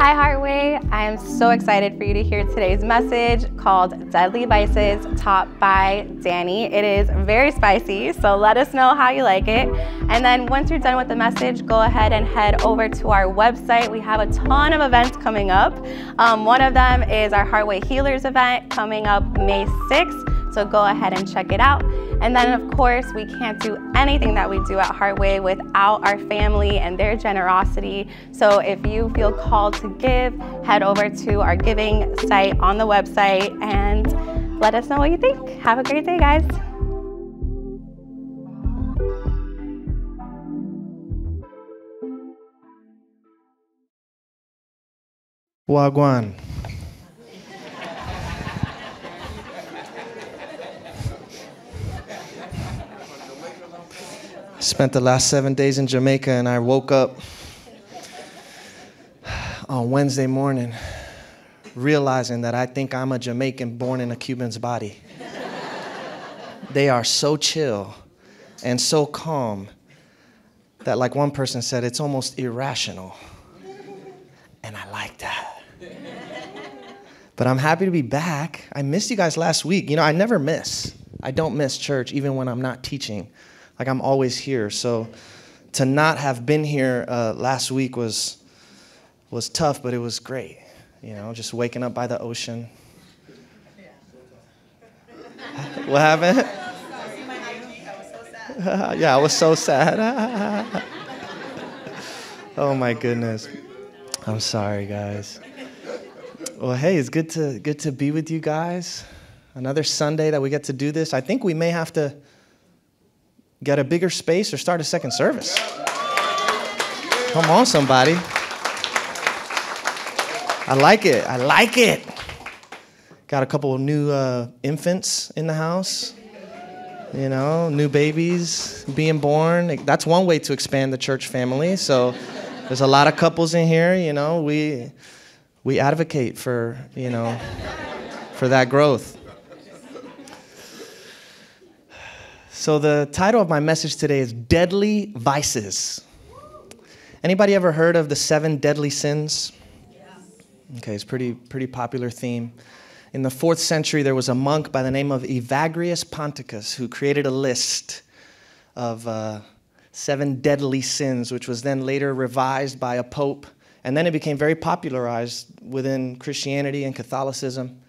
Hi Heartway, I am so excited for you to hear today's message called Deadly Vices, taught by Danny. It is very spicy, so let us know how you like it. And then once you're done with the message, go ahead and head over to our website. We have a ton of events coming up. One of them is our Heartway Healers event coming up May 6th, so go ahead and check it out. And then of course, we can't do anything that we do at Heartway without our family and their generosity. So if you feel called to give, head over to our giving site on the website and let us know what you think. Have a great day, guys. Wagwan. I spent the last 7 days in Jamaica, and I woke up on Wednesday morning realizing that I think I'm a Jamaican born in a Cuban's body. They are so chill and so calm that, like one person said, it's almost irrational. And I like that. But I'm happy to be back. I missed you guys last week. You know, I never miss. I don't miss church, even when I'm not teaching. Like, I'm always here. So to not have been here last week was tough, but it was great. You know, just waking up by the ocean. What happened? Yeah, I was so sad. Oh, my goodness. I'm sorry, guys. Well, hey, it's good to be with you guys. Another Sunday that we get to do this. I think we may have to get a bigger space or start a second service. Come on, somebody. I like it. I like it. Got a couple of new infants in the house. You know, new babies being born. That's one way to expand the church family. So there's a lot of couples in here. You know, we advocate for, you know, for that growth. So the title of my message today is Deadly Vices. Anybody ever heard of the 7 deadly sins? Okay, it's pretty popular theme. In the 4th century, there was a monk by the name of Evagrius Ponticus who created a list of 7 deadly sins, which was then later revised by a pope. And then it became very popularized within Christianity and Catholicism.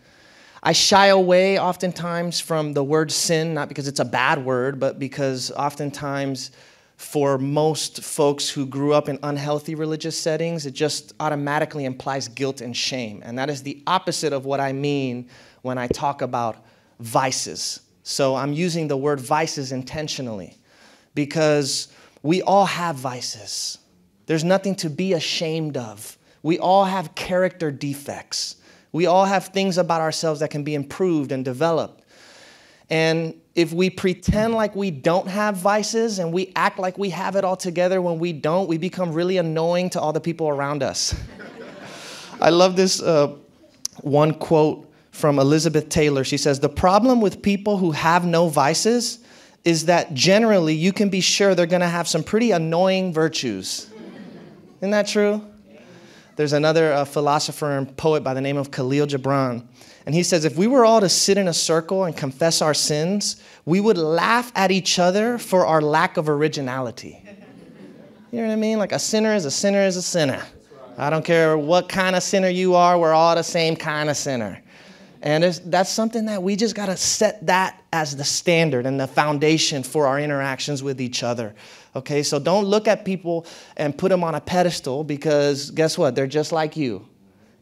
I shy away oftentimes from the word sin, not because it's a bad word, but because oftentimes for most folks who grew up in unhealthy religious settings, it just automatically implies guilt and shame. And that is the opposite of what I mean when I talk about vices. So I'm using the word vices intentionally because we all have vices. There's nothing to be ashamed of. We all have character defects. We all have things about ourselves that can be improved and developed. And if we pretend like we don't have vices and we act like we have it all together when we don't, we become really annoying to all the people around us. I love this one quote from Elizabeth Taylor. She says, "The problem with people who have no vices is that generally you can be sure they're going to have some pretty annoying virtues." Isn't that true? There's another philosopher and poet by the name of Khalil Gibran. And he says, if we were all to sit in a circle and confess our sins, we would laugh at each other for our lack of originality. You know what I mean? Like a sinner is a sinner is a sinner. I don't care what kind of sinner you are, we're all the same kind of sinner. And that's something that we just got to set that as the standard and the foundation for our interactions with each other. Okay, so don't look at people and put them on a pedestal because guess what? They're just like you.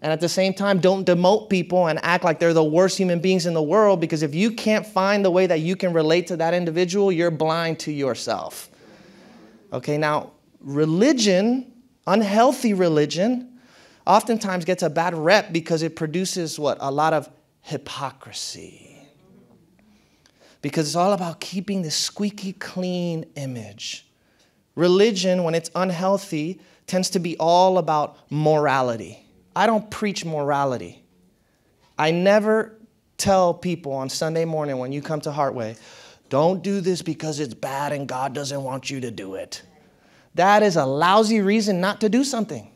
And at the same time, don't demote people and act like they're the worst human beings in the world because if you can't find the way that you can relate to that individual, you're blind to yourself. Okay, now religion, unhealthy religion, oftentimes gets a bad rep because it produces what? A lot of hypocrisy. Because it's all about keeping this squeaky clean image. Religion, when it's unhealthy, tends to be all about morality. I don't preach morality. I never tell people on Sunday morning when you come to Heartway, don't do this because it's bad and God doesn't want you to do it. That is a lousy reason not to do something.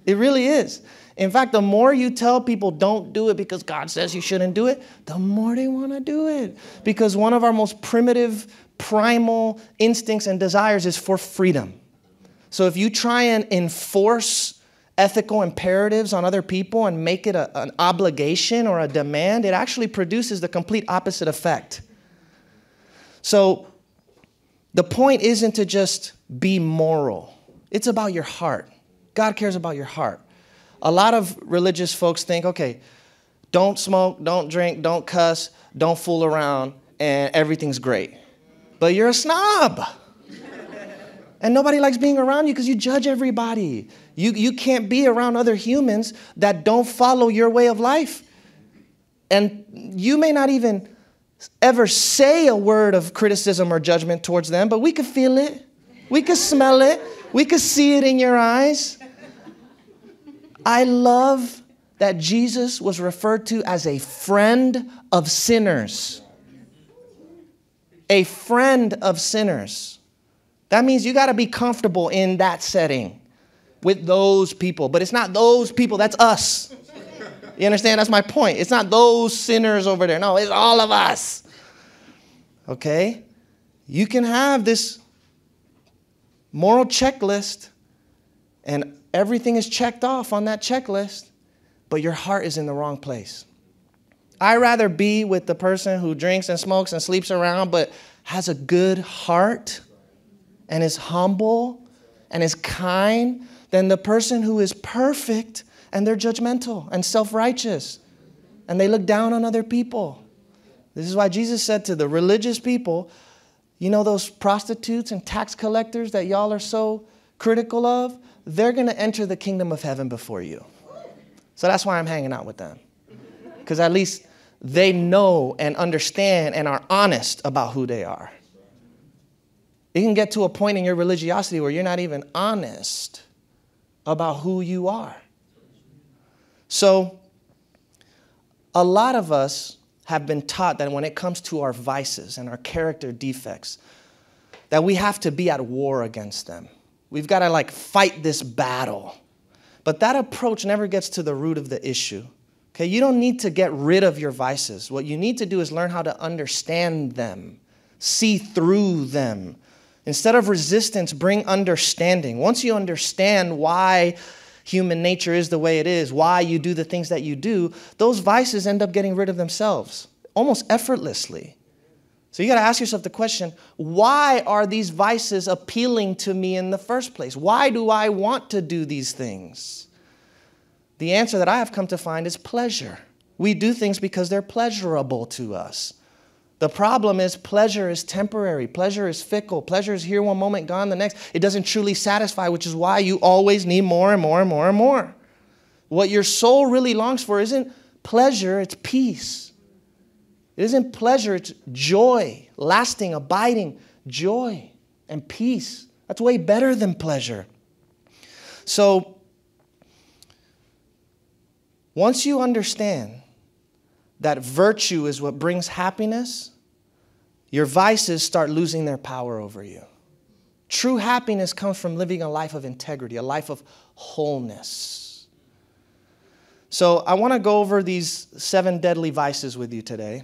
It really is. In fact, the more you tell people don't do it because God says you shouldn't do it, the more they want to do it. Because one of our most primitive, primal instincts and desires is for freedom. So if you try and enforce ethical imperatives on other people and make it an obligation or a demand, it actually produces the complete opposite effect. So the point isn't to just be moral. It's about your heart. God cares about your heart. A lot of religious folks think, okay, don't smoke, don't drink, don't cuss, don't fool around, and everything's great. But you're a snob. And nobody likes being around you because you judge everybody. You can't be around other humans that don't follow your way of life. And you may not even ever say a word of criticism or judgment towards them, but we could feel it. We could smell it. We could see it in your eyes. I love that Jesus was referred to as a friend of sinners. A friend of sinners. That means you got to be comfortable in that setting with those people. But it's not those people, that's us. You understand? That's my point. It's not those sinners over there. No, it's all of us. Okay? You can have this moral checklist and everything is checked off on that checklist, but your heart is in the wrong place. I'd rather be with the person who drinks and smokes and sleeps around, but has a good heart and is humble and is kind than the person who is perfect and they're judgmental and self-righteous and they look down on other people. This is why Jesus said to the religious people, you know those prostitutes and tax collectors that y'all are so critical of? They're going to enter the kingdom of heaven before you. So that's why I'm hanging out with them. Because at least they know and understand and are honest about who they are. You can get to a point in your religiosity where you're not even honest about who you are. So a lot of us have been taught that when it comes to our vices and our character defects, that we have to be at war against them. We've got to fight this battle. But that approach never gets to the root of the issue. Okay, you don't need to get rid of your vices. What you need to do is learn how to understand them, see through them. Instead of resistance, bring understanding. Once you understand why human nature is the way it is, why you do the things that you do, those vices end up getting rid of themselves almost effortlessly. So you got to ask yourself the question, why are these vices appealing to me in the first place? Why do I want to do these things? The answer that I have come to find is pleasure. We do things because they're pleasurable to us. The problem is pleasure is temporary. Pleasure is fickle. Pleasure is here one moment, gone the next. It doesn't truly satisfy, which is why you always need more and more and more and more. What your soul really longs for isn't pleasure, it's peace. It isn't pleasure, it's joy, lasting, abiding joy and peace. That's way better than pleasure. So, once you understand that virtue is what brings happiness, your vices start losing their power over you. True happiness comes from living a life of integrity, a life of wholeness. So I want to go over these 7 deadly vices with you today.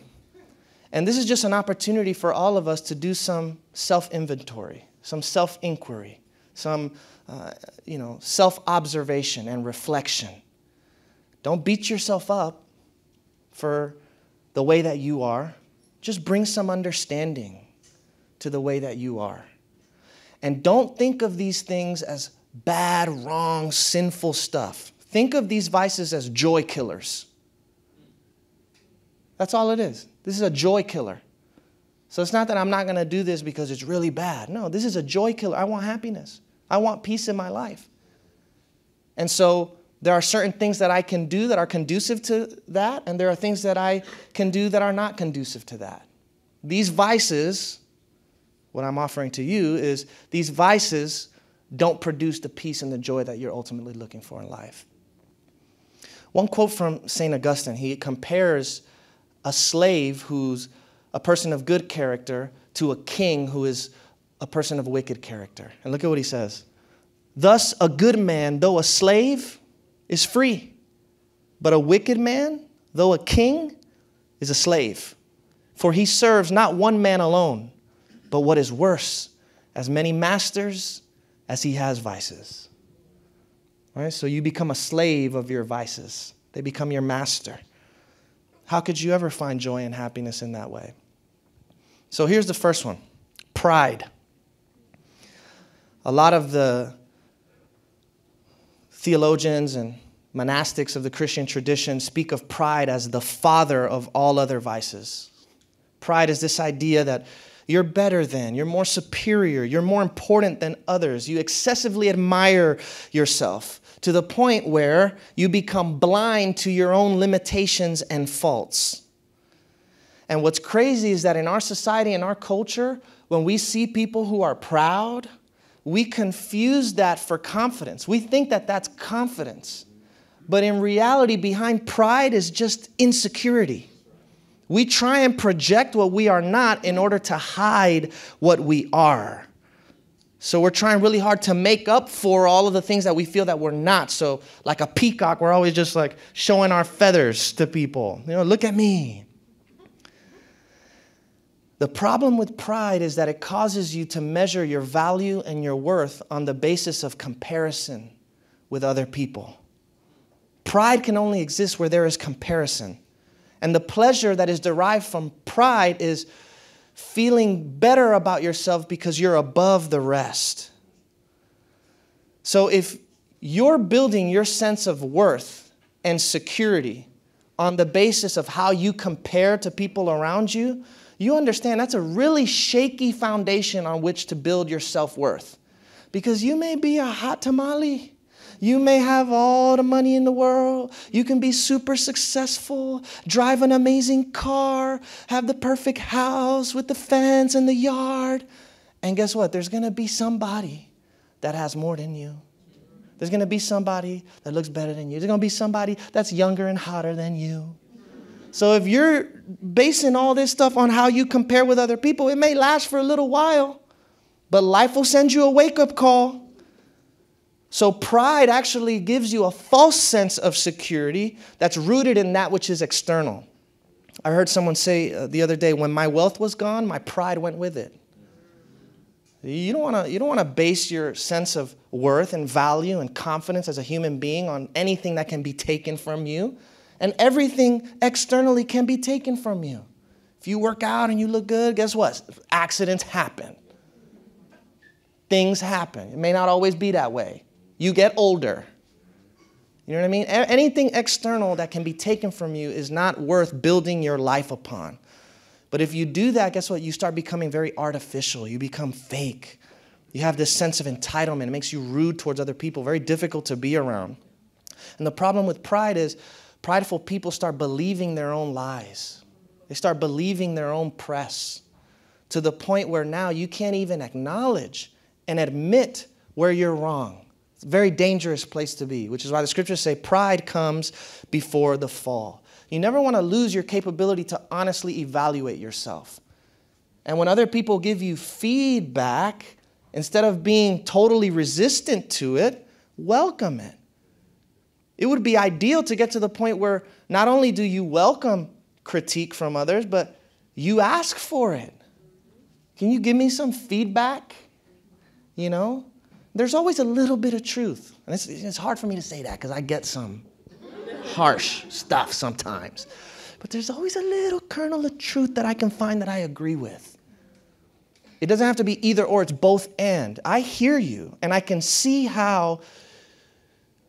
And this is just an opportunity for all of us to do some self-inventory, some self-inquiry, some self-observation and reflection. Don't beat yourself up for the way that you are. Just bring some understanding to the way that you are. And don't think of these things as bad, wrong, sinful stuff. Think of these vices as joy killers. That's all it is. This is a joy killer. So it's not that I'm not going to do this because it's really bad. No, this is a joy killer. I want happiness. I want peace in my life. And so there are certain things that I can do that are conducive to that, and there are things that I can do that are not conducive to that. These vices, what I'm offering to you is these vices don't produce the peace and the joy that you're ultimately looking for in life. One quote from St. Augustine, he compares a slave who's a person of good character to a king who is a person of wicked character. And look at what he says. Thus, a good man, though a slave, is free, but a wicked man, though a king, is a slave. For he serves not one man alone, but what is worse, as many masters as he has vices. All right, so you become a slave of your vices. They become your master. How could you ever find joy and happiness in that way? So here's the first one, pride. A lot of the theologians and monastics of the Christian tradition speak of pride as the father of all other vices. Pride is this idea that you're better than, you're more superior, you're more important than others. You excessively admire yourself to the point where you become blind to your own limitations and faults. And what's crazy is that in our society, in our culture, when we see people who are proud, we confuse that for confidence. We think that that's confidence. But in reality, behind pride is just insecurity. We try and project what we are not in order to hide what we are. So we're trying really hard to make up for all of the things that we feel that we're not. So like a peacock, we're always just like showing our feathers to people. You know, look at me. The problem with pride is that it causes you to measure your value and your worth on the basis of comparison with other people. Pride can only exist where there is comparison. And the pleasure that is derived from pride is feeling better about yourself because you're above the rest. So if you're building your sense of worth and security on the basis of how you compare to people around you, you understand that's a really shaky foundation on which to build your self-worth. Because you may be a hot tamale. You may have all the money in the world. You can be super successful, drive an amazing car, have the perfect house with the fence and the yard. And guess what? There's going to be somebody that has more than you. There's going to be somebody that looks better than you. There's going to be somebody that's younger and hotter than you. So if you're basing all this stuff on how you compare with other people, it may last for a little while, but life will send you a wake-up call. So pride actually gives you a false sense of security that's rooted in that which is external. I heard someone say the other day, when my wealth was gone, my pride went with it. You don't want to base your sense of worth and value and confidence as a human being on anything that can be taken from you. And everything externally can be taken from you. If you work out and you look good, guess what? Accidents happen. Things happen. It may not always be that way. You get older. You know what I mean? Anything external that can be taken from you is not worth building your life upon. But if you do that, guess what? You start becoming very artificial. You become fake. You have this sense of entitlement. It makes you rude towards other people, very difficult to be around. And the problem with pride is prideful people start believing their own lies. They start believing their own press to the point where now you can't even acknowledge and admit where you're wrong. It's a very dangerous place to be, which is why the scriptures say pride comes before the fall. You never want to lose your capability to honestly evaluate yourself. And when other people give you feedback, instead of being totally resistant to it, welcome it. It would be ideal to get to the point where not only do you welcome critique from others, but you ask for it. Can you give me some feedback? You know, there's always a little bit of truth. And it's hard for me to say that because I get some harsh stuff sometimes. But there's always a little kernel of truth that I can find that I agree with. It doesn't have to be either or, it's both and. I hear you, and I can see how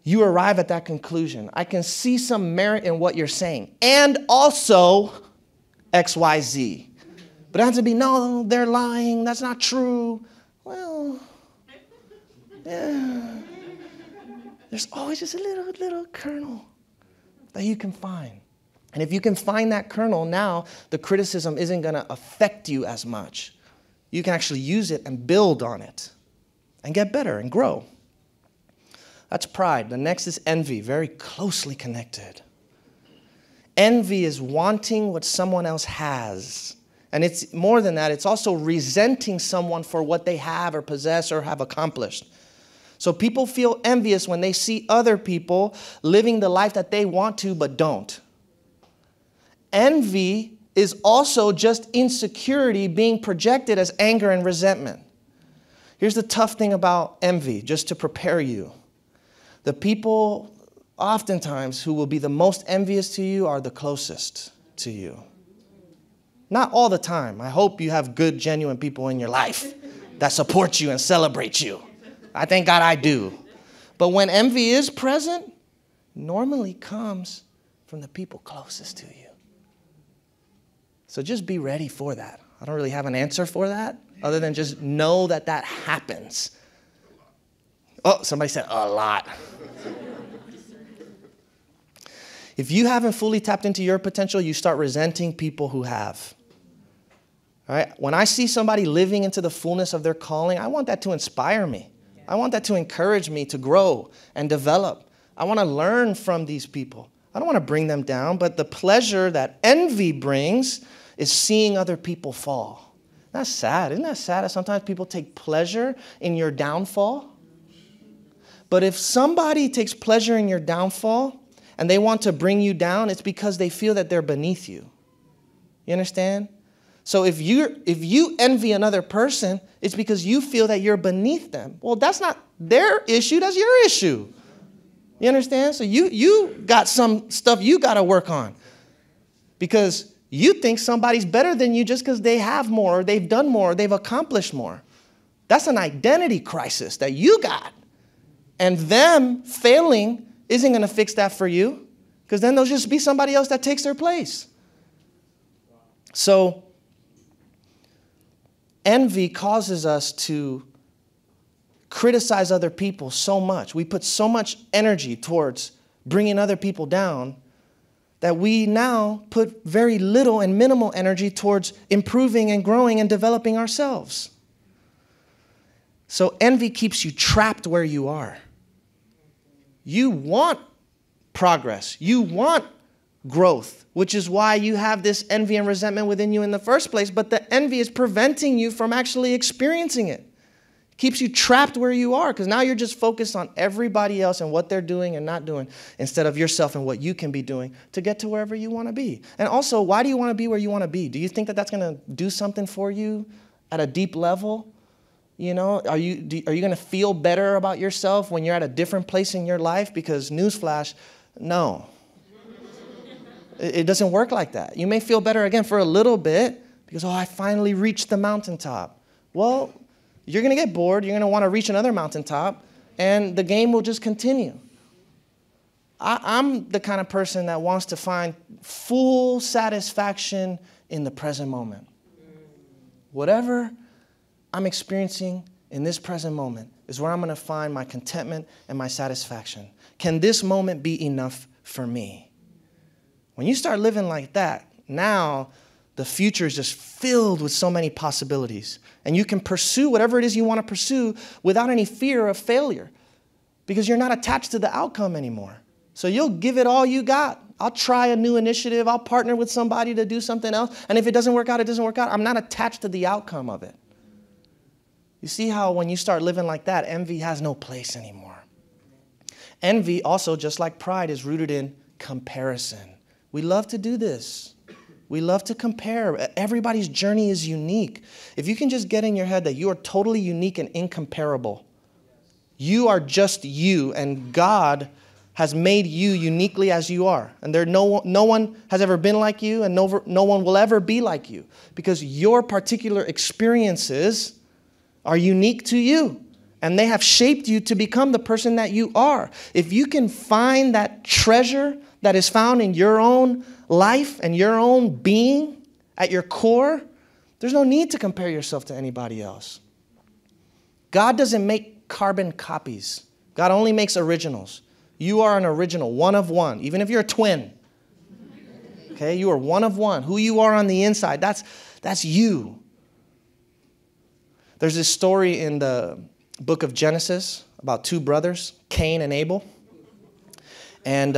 you arrive at that conclusion. I can see some merit in what you're saying. And also X, Y, Z. But it has to be, no, they're lying. That's not true. Well, yeah. There's always just a little kernel that you can find. And if you can find that kernel, now the criticism isn't going to affect you as much. You can actually use it and build on it and get better and grow. That's pride. The next is envy, very closely connected. Envy is wanting what someone else has. And it's more than that, it's also resenting someone for what they have or possess or have accomplished. So people feel envious when they see other people living the life that they want to but don't. Envy is also just insecurity being projected as anger and resentment. Here's the tough thing about envy, just to prepare you. The people oftentimes who will be the most envious to you are the closest to you. Not all the time. I hope you have good, genuine people in your life that support you and celebrate you. I thank God I do. But when envy is present, it normally comes from the people closest to you. So just be ready for that. I don't really have an answer for that other than just know that that happens. Oh, somebody said a lot. If you haven't fully tapped into your potential, you start resenting people who have. All right? When I see somebody living into the fullness of their calling, I want that to inspire me. I want that to encourage me to grow and develop. I want to learn from these people. I don't want to bring them down, but the pleasure that envy brings is seeing other people fall. That's sad. Isn't that sad that sometimes people take pleasure in your downfall? But if somebody takes pleasure in your downfall and they want to bring you down, it's because they feel that they're beneath you. You understand? So if you envy another person, it's because you feel that you're beneath them. Well, that's not their issue, that's your issue. You understand? So you got some stuff you got to work on. Because you think somebody's better than you just because they have more, or they've done more, or they've accomplished more. That's an identity crisis that you got. And them failing isn't going to fix that for you, because then there'll just be somebody else that takes their place. So envy causes us to criticize other people so much. We put so much energy towards bringing other people down that we now put very little and minimal energy towards improving and growing and developing ourselves. So envy keeps you trapped where you are. You want progress. You want growth, which is why you have this envy and resentment within you in the first place. But the envy is preventing you from actually experiencing it. It keeps you trapped where you are, because now you're just focused on everybody else and what they're doing and not doing, instead of yourself and what you can be doing to get to wherever you want to be. And also, why do you want to be where you want to be? Do you think that that's going to do something for you at a deep level? You know, are you going to feel better about yourself when you're at a different place in your life? Because newsflash, no. It doesn't work like that. You may feel better again for a little bit because, I finally reached the mountaintop. Well, you're going to get bored. You're going to want to reach another mountaintop, and the game will just continue. I'm the kind of person that wants to find full satisfaction in the present moment. Whatever I'm experiencing in this present moment is where I'm going to find my contentment and my satisfaction. Can this moment be enough for me? When you start living like that, now the future is just filled with so many possibilities. And you can pursue whatever it is you want to pursue without any fear of failure, because you're not attached to the outcome anymore. So you'll give it all you got. I'll try a new initiative. I'll partner with somebody to do something else. And if it doesn't work out, it doesn't work out. I'm not attached to the outcome of it. You see how when you start living like that, envy has no place anymore. Envy also, just like pride, is rooted in comparison. We love to do this. We love to compare. Everybody's journey is unique. If you can just get in your head that you are totally unique and incomparable, you are just you, and God has made you uniquely as you are. And no one has ever been like you, and no one will ever be like you, because your particular experiences are unique to you, and they have shaped you to become the person that you are. If you can find that treasure that is found in your own life and your own being at your core, there's no need to compare yourself to anybody else. God doesn't make carbon copies. God only makes originals. You are an original, one of one, even if you're a twin. Okay, you are one of one. Who you are on the inside, that's you. There's this story in the book of Genesis about two brothers, Cain and Abel. And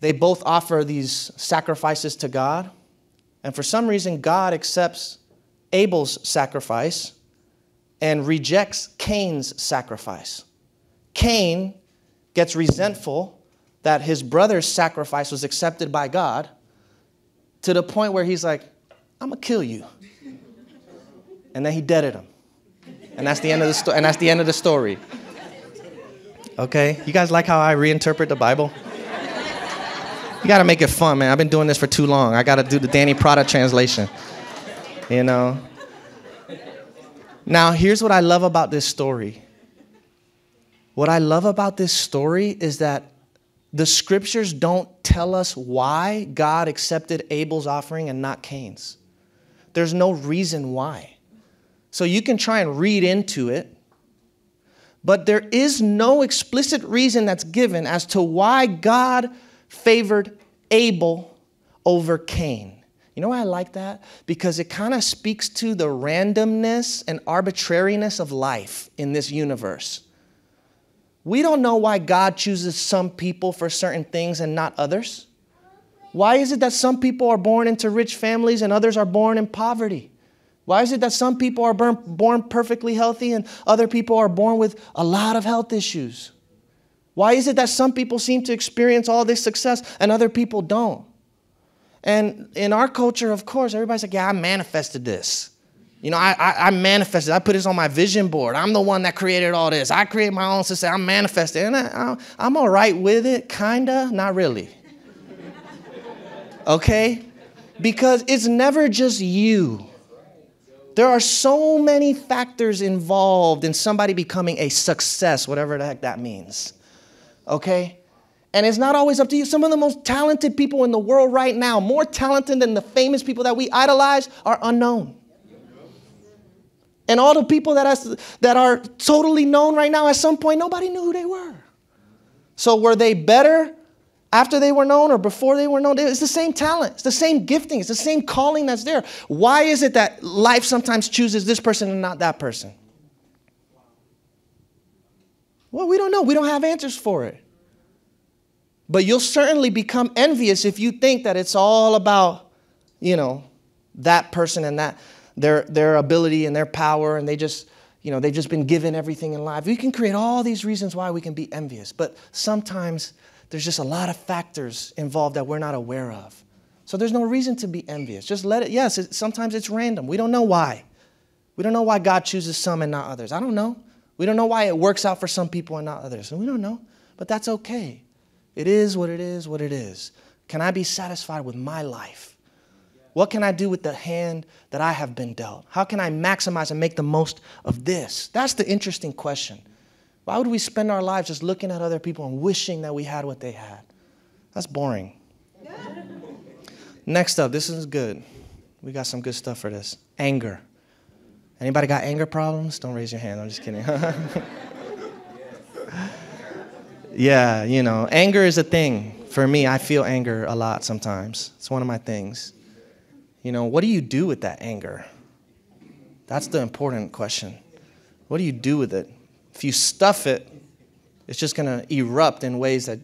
they both offer these sacrifices to God. And for some reason, God accepts Abel's sacrifice and rejects Cain's sacrifice. Cain gets resentful that his brother's sacrifice was accepted by God to the point where he's like, I'm going to kill you. And then he deaded him. And that's the end of the story. Okay? You guys like how I reinterpret the Bible? You got to make it fun, man. I've been doing this for too long. I got to do the Danny Prada translation. You know? Now, here's what I love about this story. What I love about this story is that the scriptures don't tell us why God accepted Abel's offering and not Cain's. There's no reason why. So you can try and read into it, but there is no explicit reason that's given as to why God favored Abel over Cain. You know why I like that? Because it kind of speaks to the randomness and arbitrariness of life in this universe. We don't know why God chooses some people for certain things and not others. Why is it that some people are born into rich families and others are born in poverty? Why is it that some people are born perfectly healthy and other people are born with a lot of health issues? Why is it that some people seem to experience all this success and other people don't? And in our culture, of course, everybody's like, yeah, I manifested this. You know, I manifested. I put this on my vision board. I'm the one that created all this. I create my own success. I'm manifested. And I'm all right with it, kind of, not really. Okay? Because it's never just you. There are so many factors involved in somebody becoming a success, whatever the heck that means. Okay? And it's not always up to you. Some of the most talented people in the world right now, more talented than the famous people that we idolize, are unknown. And all the people that are totally known right now, at some point, nobody knew who they were. So were they better after they were known or before they were known? It's the same talent. It's the same gifting. It's the same calling that's there. Why is it that life sometimes chooses this person and not that person? Well, we don't know. We don't have answers for it. But you'll certainly become envious if you think that it's all about, you know, that person and that their ability and their power, and they've just been given everything in life. We can create all these reasons why we can be envious, but sometimes there's just a lot of factors involved that we're not aware of. So there's no reason to be envious. Just let it. Yes, sometimes it's random. We don't know why. We don't know why God chooses some and not others. I don't know. We don't know why it works out for some people and not others. And we don't know, but that's okay. It is what it is, what it is. Can I be satisfied with my life? What can I do with the hand that I have been dealt? How can I maximize and make the most of this? That's the interesting question. Why would we spend our lives just looking at other people and wishing that we had what they had? That's boring. Next up, this is good. We got some good stuff for this. Anger. Anybody got anger problems? Don't raise your hand. I'm just kidding. Yeah, you know, anger is a thing. For me, I feel anger a lot sometimes. It's one of my things. You know, what do you do with that anger? That's the important question. What do you do with it? If you stuff it, it's just going to erupt in ways that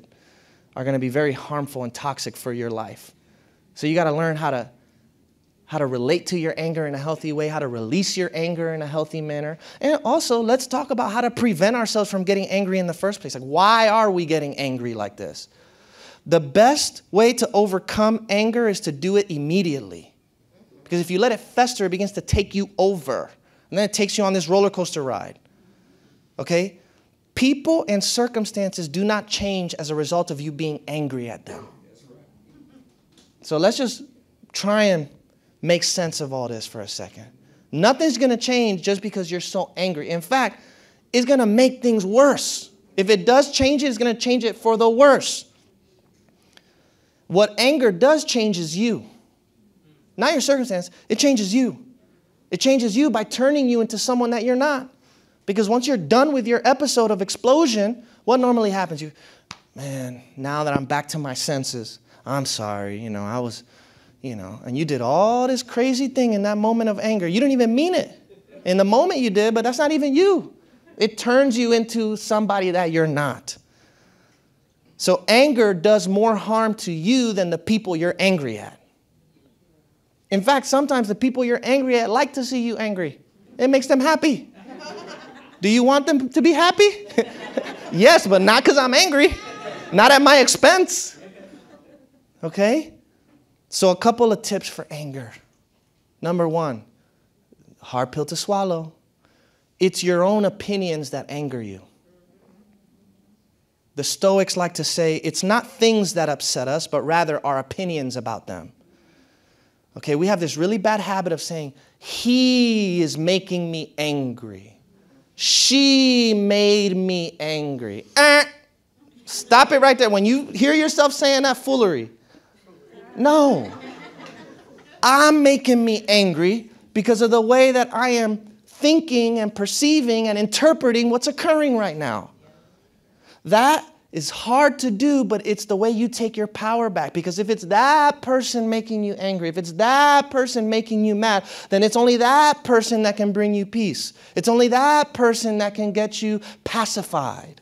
are going to be very harmful and toxic for your life. So you got to learn how to relate to your anger in a healthy way, how to release your anger in a healthy manner. And also, let's talk about how to prevent ourselves from getting angry in the first place. Like, why are we getting angry like this? The best way to overcome anger is to do it immediately. Because if you let it fester, it begins to take you over. And then it takes you on this roller coaster ride. Okay? People and circumstances do not change as a result of you being angry at them. So let's just try and make sense of all this for a second. Nothing's going to change just because you're so angry. In fact, it's going to make things worse. If it does change it, it's going to change it for the worse. What anger does change is you. Not your circumstance. It changes you. It changes you by turning you into someone that you're not. Because once you're done with your episode of explosion, what normally happens? Man, now that I'm back to my senses, I'm sorry. I was, and you did all this crazy thing in that moment of anger. You didn't even mean it. In the moment you did, but that's not even you. It turns you into somebody that you're not. So anger does more harm to you than the people you're angry at. In fact, sometimes the people you're angry at like to see you angry. It makes them happy. Do you want them to be happy? Yes, but not because I'm angry. Not at my expense. Okay? So a couple of tips for anger. Number one, hard pill to swallow. It's your own opinions that anger you. The Stoics like to say it's not things that upset us, but rather our opinions about them. Okay, we have this really bad habit of saying, he is making me angry. She made me angry. Stop it right there. When you hear yourself saying that foolery, no. I'm making me angry because of the way that I am thinking and perceiving and interpreting what's occurring right now. That is hard to do, but it's the way you take your power back. Because if it's that person making you angry, if it's that person making you mad, then it's only that person that can bring you peace. It's only that person that can get you pacified.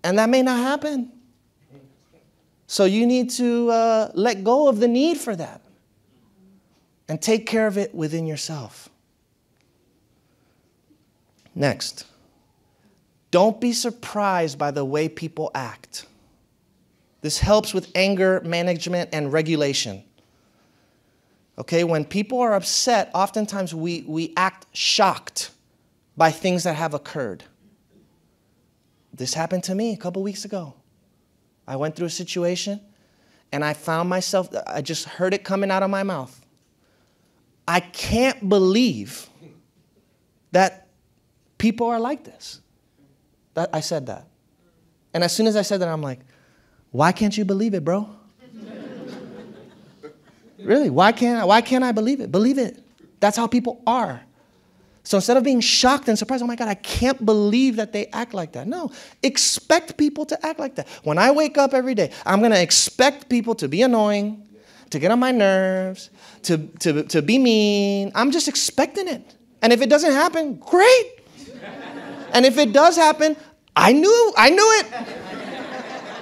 And that may not happen. So you need to let go of the need for that and take care of it within yourself. Next. Don't be surprised by the way people act. This helps with anger management and regulation. Okay, when people are upset, oftentimes we act shocked by things that have occurred. This happened to me a couple weeks ago. I went through a situation and I found myself, I just heard it coming out of my mouth. I can't believe that people are like this. I said that. And as soon as I said that, I'm like, why can't you believe it, bro? Really, why can't I believe it? Believe it. That's how people are. So instead of being shocked and surprised, oh my God, I can't believe that they act like that. No, expect people to act like that. When I wake up every day, I'm going to expect people to be annoying, to get on my nerves, to be mean. I'm just expecting it. And if it doesn't happen, great. And if it does happen, I knew it.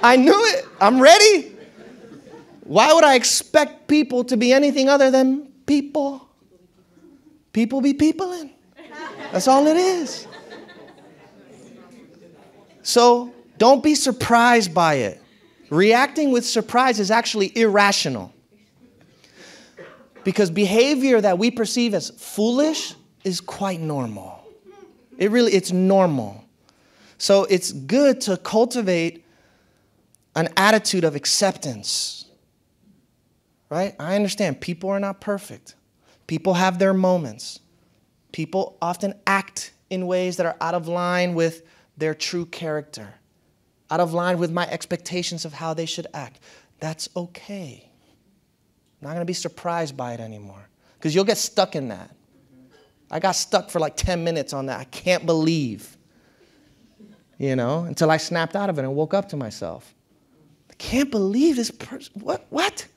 I knew it. I'm ready. Why would I expect people to be anything other than people? People be peopling. That's all it is. So don't be surprised by it. Reacting with surprise is actually irrational. Because behavior that we perceive as foolish is quite normal. It's normal. So it's good to cultivate an attitude of acceptance. Right? I understand people are not perfect. People have their moments. People often act in ways that are out of line with their true character, out of line with my expectations of how they should act. That's okay. I'm not going to be surprised by it anymore because you'll get stuck in that. I got stuck for like 10 minutes on that. I can't believe, until I snapped out of it and woke up to myself. I can't believe this person. What?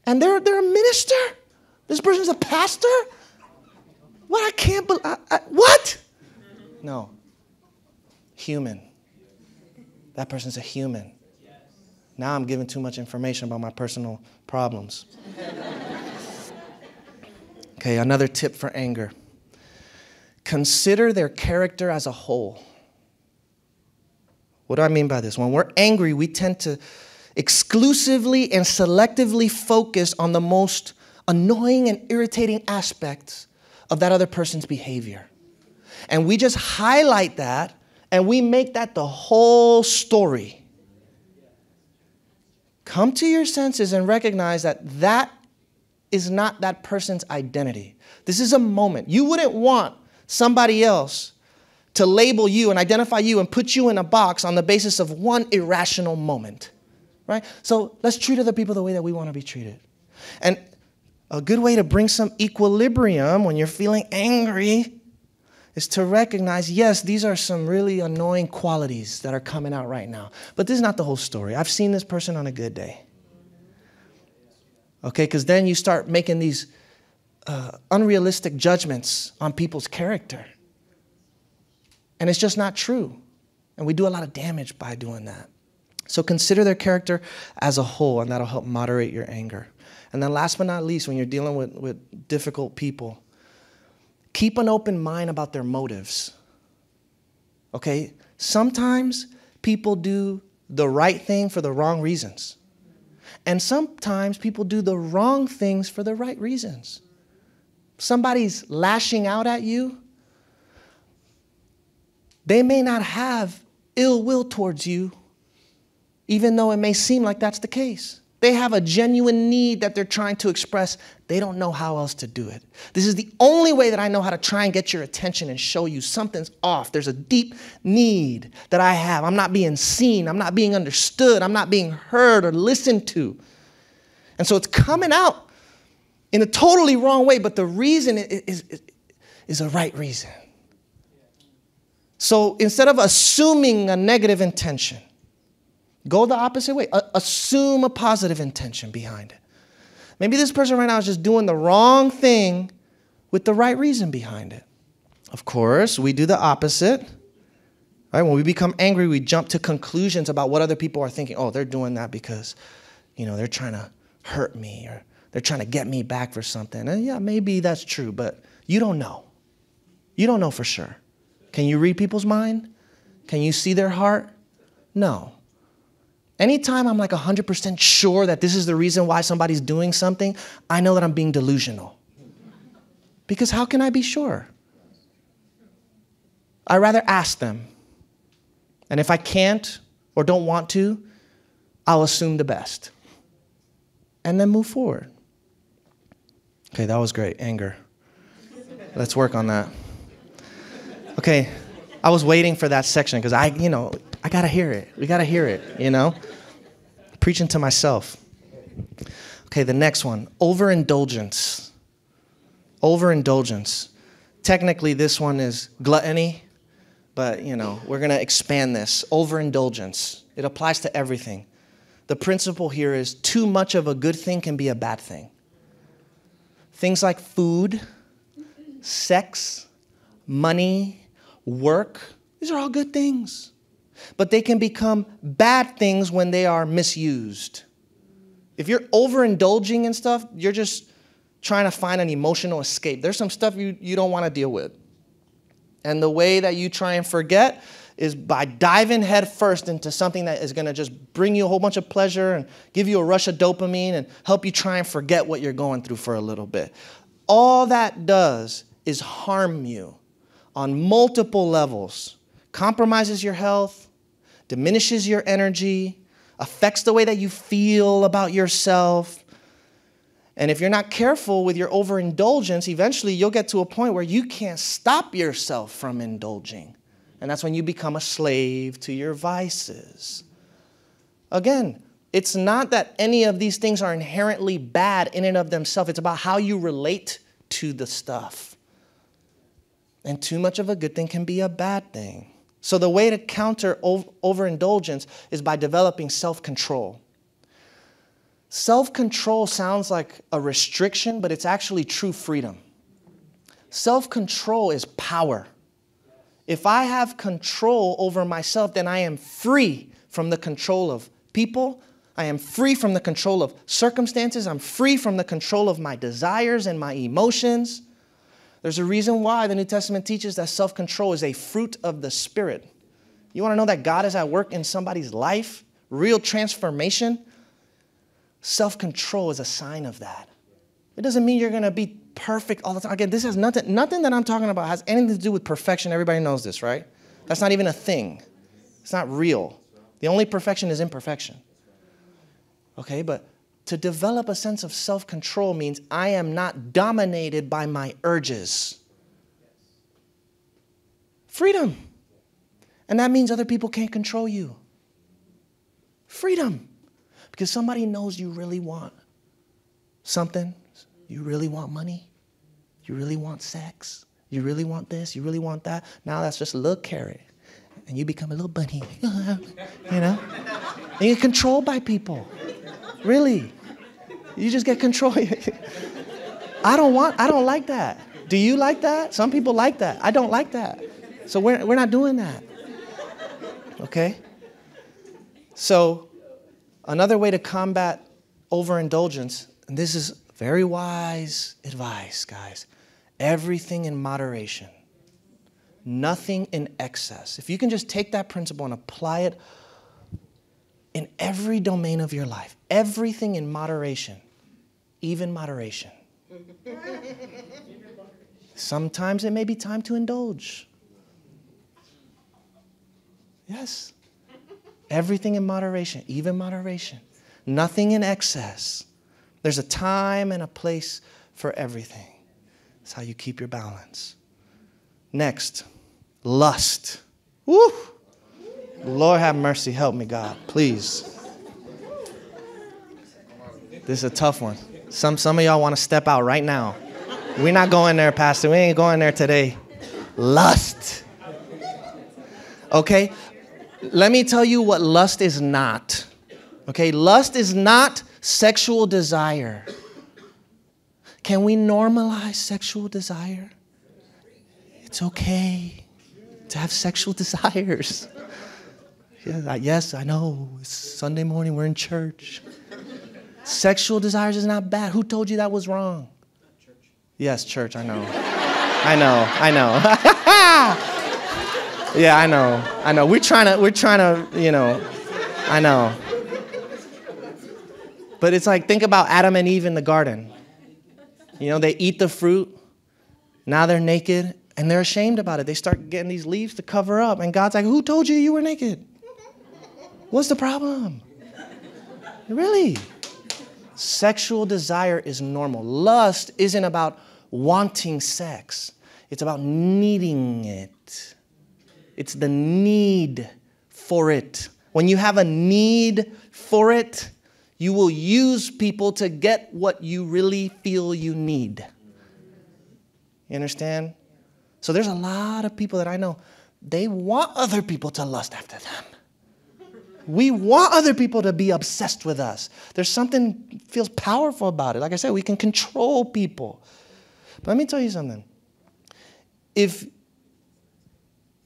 And they're a minister? This person's a pastor? What? I can't believe. What? No. Human. That person's a human. Now I'm giving too much information about my personal problems. Okay, another tip for anger. Consider their character as a whole. What do I mean by this? When we're angry, we tend to exclusively and selectively focus on the most annoying and irritating aspects of that other person's behavior. And we just highlight that and we make that the whole story. Come to your senses and recognize that that is not that person's identity. This is a moment. You wouldn't want somebody else to label you and identify you and put you in a box on the basis of one irrational moment, right? So let's treat other people the way that we want to be treated. And a good way to bring some equilibrium when you're feeling angry is to recognize, yes, these are some really annoying qualities that are coming out right now. But this is not the whole story. I've seen this person on a good day. Okay, because then you start making these unrealistic judgments on people's character. And it's just not true. And we do a lot of damage by doing that. So consider their character as a whole, and that'll help moderate your anger. And then last but not least, when you're dealing with difficult people, keep an open mind about their motives. Okay? Sometimes people do the right thing for the wrong reasons. And sometimes people do the wrong things for the right reasons. Somebody's lashing out at you. They may not have ill will towards you, even though it may seem like that's the case. They have a genuine need that they're trying to express. They don't know how else to do it. This is the only way that I know how to try and get your attention and show you something's off. There's a deep need that I have. I'm not being seen. I'm not being understood. I'm not being heard or listened to. And so it's coming out in a totally wrong way, but the reason is a right reason. So instead of assuming a negative intention, go the opposite way. Assume a positive intention behind it. Maybe this person right now is just doing the wrong thing with the right reason behind it. Of course, we do the opposite. Right? When we become angry, we jump to conclusions about what other people are thinking. Oh, they're doing that because, they're trying to hurt me or they're trying to get me back for something. And yeah, maybe that's true, but you don't know. You don't know for sure. Can you read people's mind? Can you see their heart? No. Anytime I'm like 100% sure that this is the reason why somebody's doing something, I know that I'm being delusional. Because how can I be sure? I'd rather ask them. And if I can't or don't want to, I'll assume the best. And then move forward. Okay, that was great. Anger. Let's work on that. Okay, I was waiting for that section because I got to hear it. We got to hear it, Preaching to myself. Okay, the next one, overindulgence. Overindulgence. Technically, this one is gluttony, but, we're going to expand this. Overindulgence. It applies to everything. The principle here is too much of a good thing can be a bad thing. Things like food, sex, money, work, these are all good things. But they can become bad things when they are misused. If you're overindulging in stuff, you're just trying to find an emotional escape. There's some stuff you don't want to deal with. And the way that you try and forget is by diving head first into something that is going to just bring you a whole bunch of pleasure and give you a rush of dopamine and help you try and forget what you're going through for a little bit. All that does is harm you on multiple levels. Compromises your health, diminishes your energy, affects the way that you feel about yourself. And if you're not careful with your overindulgence, eventually you'll get to a point where you can't stop yourself from indulging. And that's when you become a slave to your vices. Again, it's not that any of these things are inherently bad in and of themselves. It's about how you relate to the stuff. And too much of a good thing can be a bad thing. So the way to counter overindulgence is by developing self-control. Self-control sounds like a restriction, but it's actually true freedom. Self-control is power. If I have control over myself, then I am free from the control of people. I am free from the control of circumstances. I'm free from the control of my desires and my emotions. There's a reason why the New Testament teaches that self-control is a fruit of the Spirit. You want to know that God is at work in somebody's life? Real transformation? Self-control is a sign of that. It doesn't mean you're going to be perfect all the time. Again, this has nothing that I'm talking about has anything to do with perfection. Everybody knows this, right? That's not even a thing. It's not real. The only perfection is imperfection. Okay, but to develop a sense of self-control means I am not dominated by my urges. Freedom. And that means other people can't control you. Freedom. Because somebody knows you really want something. You really want money. You really want sex. You really want this. You really want that. Now that's just a little carrot. And you become a little bunny. And you're controlled by people. Really. You just get controlled. I don't like that. Do you like that? Some people like that. I don't like that. So we're not doing that. Okay? So another way to combat overindulgence, and this is very wise advice, guys. Everything in moderation. Nothing in excess. If you can just take that principle and apply it in every domain of your life, everything in moderation, even moderation. Sometimes it may be time to indulge. Yes. Everything in moderation, even moderation. Nothing in excess. There's a time and a place for everything. That's how you keep your balance. Next, lust. Woo! Lord have mercy. Help me, God. Please. This is a tough one. Some of y'all want to step out right now. We're not going there, Pastor. We ain't going there today. Lust. Okay? Let me tell you what lust is not. Okay? Lust is not sexual desire. Can we normalize sexual desire? It's okay to have sexual desires. Yes, I know. It's Sunday morning. We're in church. Sexual desires is not bad. Who told you that was wrong? Yes, church, I know. I know. Yeah, I know. We're trying to, I know. But it's like, think about Adam and Eve in the garden. They eat the fruit. Now they're naked, and they're ashamed about it. They start getting these leaves to cover up, and God's like, who told you were naked? What's the problem? Really? Sexual desire is normal. Lust isn't about wanting sex. It's about needing it. It's the need for it. When you have a need for it, you will use people to get what you really feel you need. You understand? So there's a lot of people that I know, they want other people to lust after them. We want other people to be obsessed with us. There's something feels powerful about it. Like I said, we can control people. But let me tell you something. If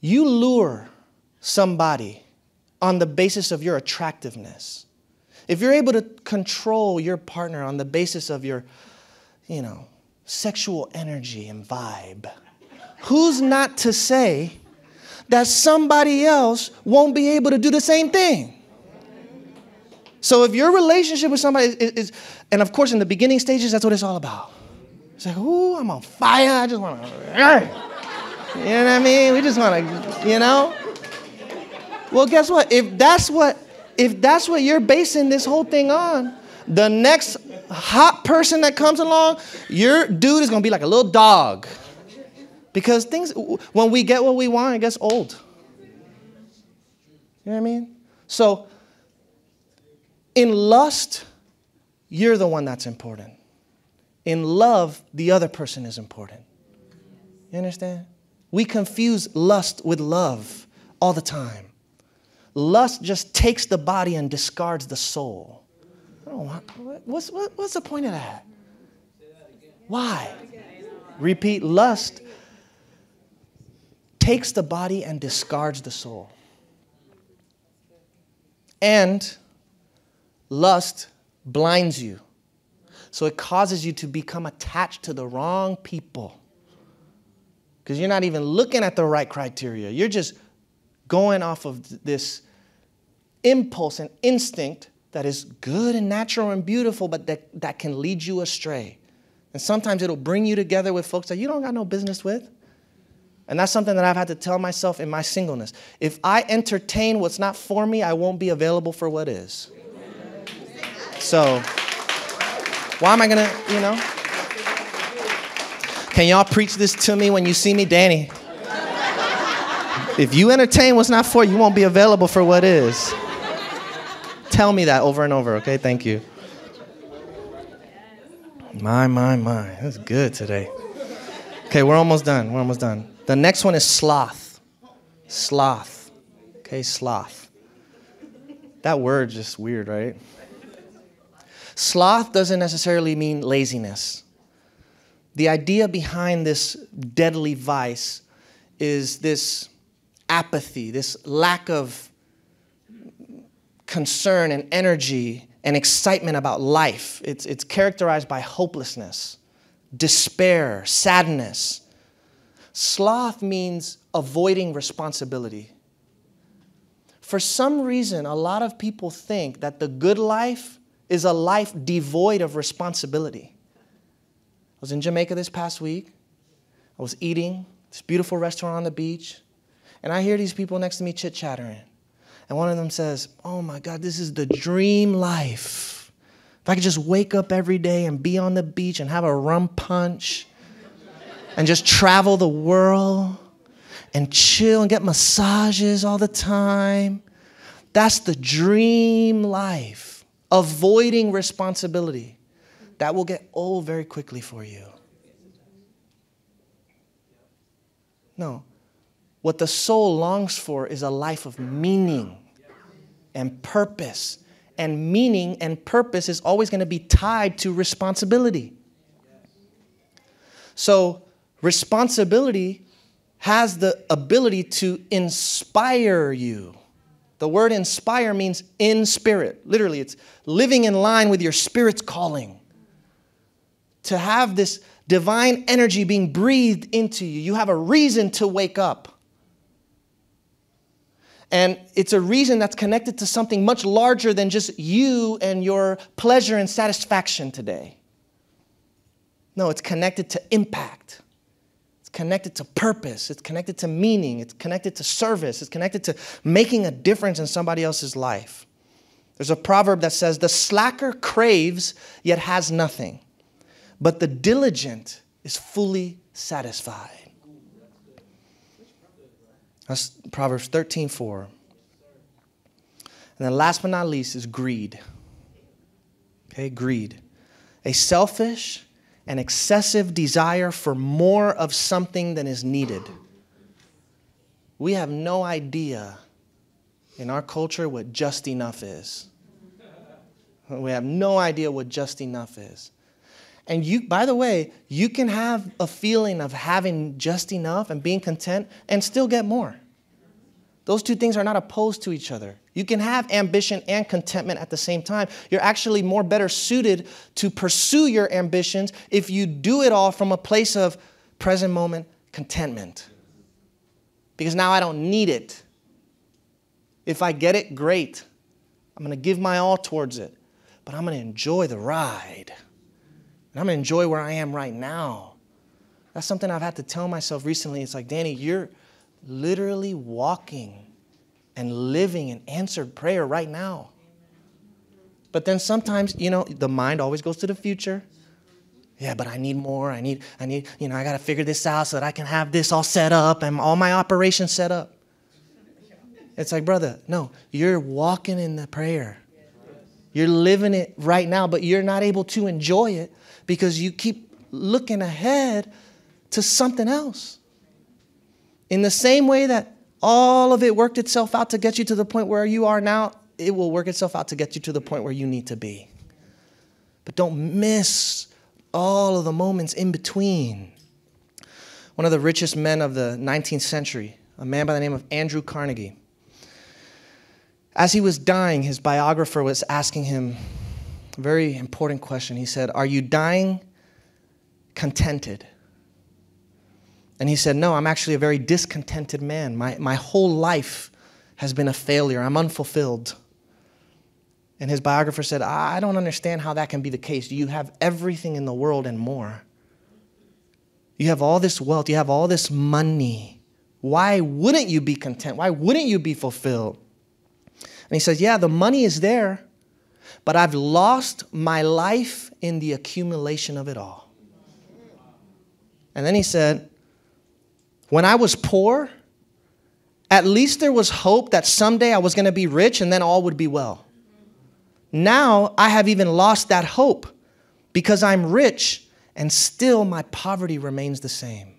you lure somebody on the basis of your attractiveness, if you're able to control your partner on the basis of your, sexual energy and vibe, who's not to say that somebody else won't be able to do the same thing? So if your relationship with somebody is, and of course in the beginning stages, that's what it's all about. It's like, ooh, I'm on fire. I just want to, you know what I mean? We just want to, Well, guess what? If that's what you're basing this whole thing on, the next hot person that comes along, your dude is going to be like a little dog. Because when we get what we want, it gets old. You know what I mean? So, in lust, you're the one that's important. In love, the other person is important. You understand? We confuse lust with love all the time. Lust just takes the body and discards the soul. What's the point of that? Why? Repeat, lust takes the body and discards the soul. And lust blinds you. So it causes you to become attached to the wrong people. Because you're not even looking at the right criteria. You're just going off of this impulse and instinct that is good and natural and beautiful, but that can lead you astray. And sometimes it'll bring you together with folks that you don't got no business with. And that's something that I've had to tell myself in my singleness. If I entertain what's not for me, I won't be available for what is. So, why am I going to, Can y'all preach this to me when you see me? Danny, if you entertain what's not for you, you won't be available for what is. Tell me that over and over, okay? Thank you. My. That's good today. Okay, we're almost done. The next one is sloth. Sloth. Okay, sloth. That word's just weird, right? Sloth doesn't necessarily mean laziness. The idea behind this deadly vice is this apathy, this lack of concern and energy and excitement about life. It's characterized by hopelessness, despair, sadness. Sloth means avoiding responsibility. For some reason, a lot of people think that the good life is a life devoid of responsibility. I was in Jamaica this past week. I was eating this beautiful restaurant on the beach, and I hear these people next to me chit-chattering. And one of them says, "Oh my God, this is the dream life. If I could just wake up every day and be on the beach and have a rum punch and just travel the world and chill and get massages all the time. That's the dream life. Avoiding responsibility. That will get old very quickly for you." No. What the soul longs for is a life of meaning and purpose. And meaning and purpose is always going to be tied to responsibility. So responsibility has the ability to inspire you. The word inspire means in spirit. Literally, it's living in line with your spirit's calling. To have this divine energy being breathed into you. You have a reason to wake up. And it's a reason that's connected to something much larger than just you and your pleasure and satisfaction today. No, it's connected to impact. It's connected to purpose. It's connected to meaning. It's connected to service. It's connected to making a difference in somebody else's life. There's a proverb that says, "The slacker craves, yet has nothing. But the diligent is fully satisfied." That's Proverbs 13:4. And then last but not least is greed. Okay, greed. A selfish and excessive desire for more of something than is needed. We have no idea in our culture what just enough is. We have no idea what just enough is. And you, by the way, you can have a feeling of having just enough and being content and still get more. Those two things are not opposed to each other. You can have ambition and contentment at the same time. You're actually more better suited to pursue your ambitions if you do it all from a place of present moment contentment. Because now I don't need it. If I get it, great. I'm going to give my all towards it. But I'm going to enjoy the ride. And I'm going to enjoy where I am right now. That's something I've had to tell myself recently. It's like, Danny, you're literally walking and living in answered prayer right now. But then sometimes, the mind always goes to the future. Yeah, but I need more. I need, I got to figure this out so that I can have this all set up and all my operations set up. It's like, brother, no, you're walking in the prayer. You're living it right now, but you're not able to enjoy it because you keep looking ahead to something else. In the same way that all of it worked itself out to get you to the point where you are now, it will work itself out to get you to the point where you need to be. But don't miss all of the moments in between. One of the richest men of the 19th century, a man by the name of Andrew Carnegie. As he was dying, his biographer was asking him a very important question. He said, "Are you dying contented?" And he said, "No, I'm actually a very discontented man. My whole life has been a failure. I'm unfulfilled." And his biographer said, "I don't understand how that can be the case. You have everything in the world and more. You have all this wealth. You have all this money. Why wouldn't you be content? Why wouldn't you be fulfilled?" And he says, "Yeah, the money is there, but I've lost my life in the accumulation of it all." And then he said, "When I was poor, at least there was hope that someday I was going to be rich and then all would be well. Now I have even lost that hope because I'm rich and still my poverty remains the same."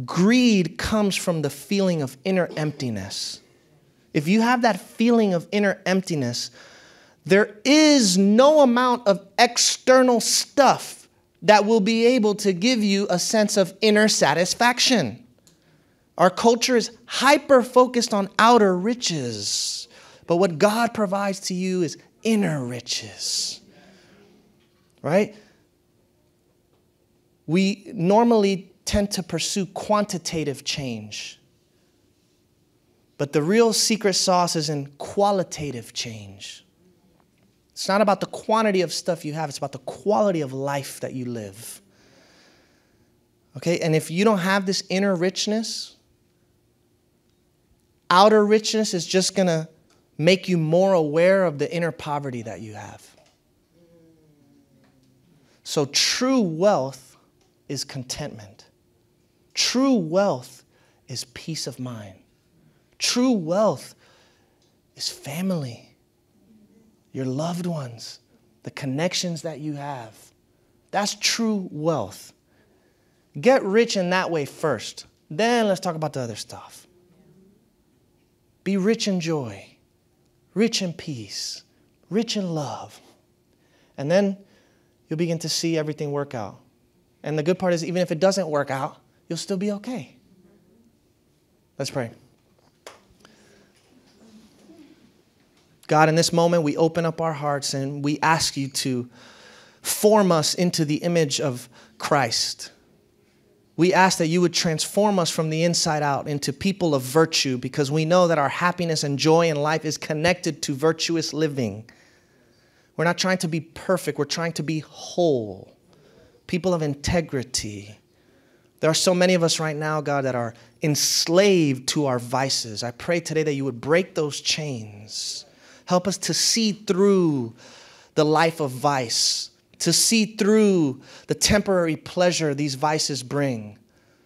Greed comes from the feeling of inner emptiness. If you have that feeling of inner emptiness, there is no amount of external stuff that will be able to give you a sense of inner satisfaction. Our culture is hyper-focused on outer riches, but what God provides to you is inner riches, right? we normally tend to pursue quantitative change. But the real secret sauce is in qualitative change. It's not about the quantity of stuff you have. It's about the quality of life that you live. Okay? And if you don't have this inner richness, outer richness is just going to make you more aware of the inner poverty that you have. So true wealth is contentment. True wealth is peace of mind. True wealth is family, your loved ones, the connections that you have. That's true wealth. Get rich in that way first. Then let's talk about the other stuff. Be rich in joy, rich in peace, rich in love. And then you'll begin to see everything work out. And the good part is, even if it doesn't work out, you'll still be okay. Let's pray. God, in this moment, we open up our hearts and we ask you to form us into the image of Christ. We ask that you would transform us from the inside out into people of virtue, because we know that our happiness and joy in life is connected to virtuous living. We're not trying to be perfect. We're trying to be whole, people of integrity. There are so many of us right now, God, that are enslaved to our vices. I pray today that you would break those chains. Help us to see through the life of vice, to see through the temporary pleasure these vices bring,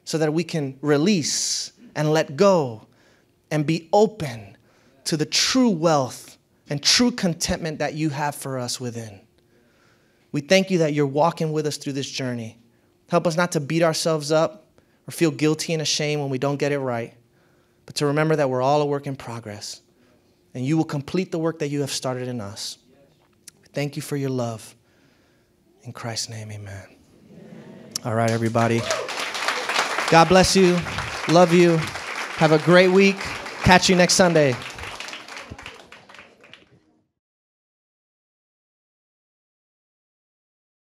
so that we can release and let go and be open to the true wealth and true contentment that you have for us within. We thank you that you're walking with us through this journey. Help us not to beat ourselves up or feel guilty and ashamed when we don't get it right, but to remember that we're all a work in progress. And you will complete the work that you have started in us. Thank you for your love. In Christ's name, amen. All right, everybody. God bless you. Love you. Have a great week. Catch you next Sunday.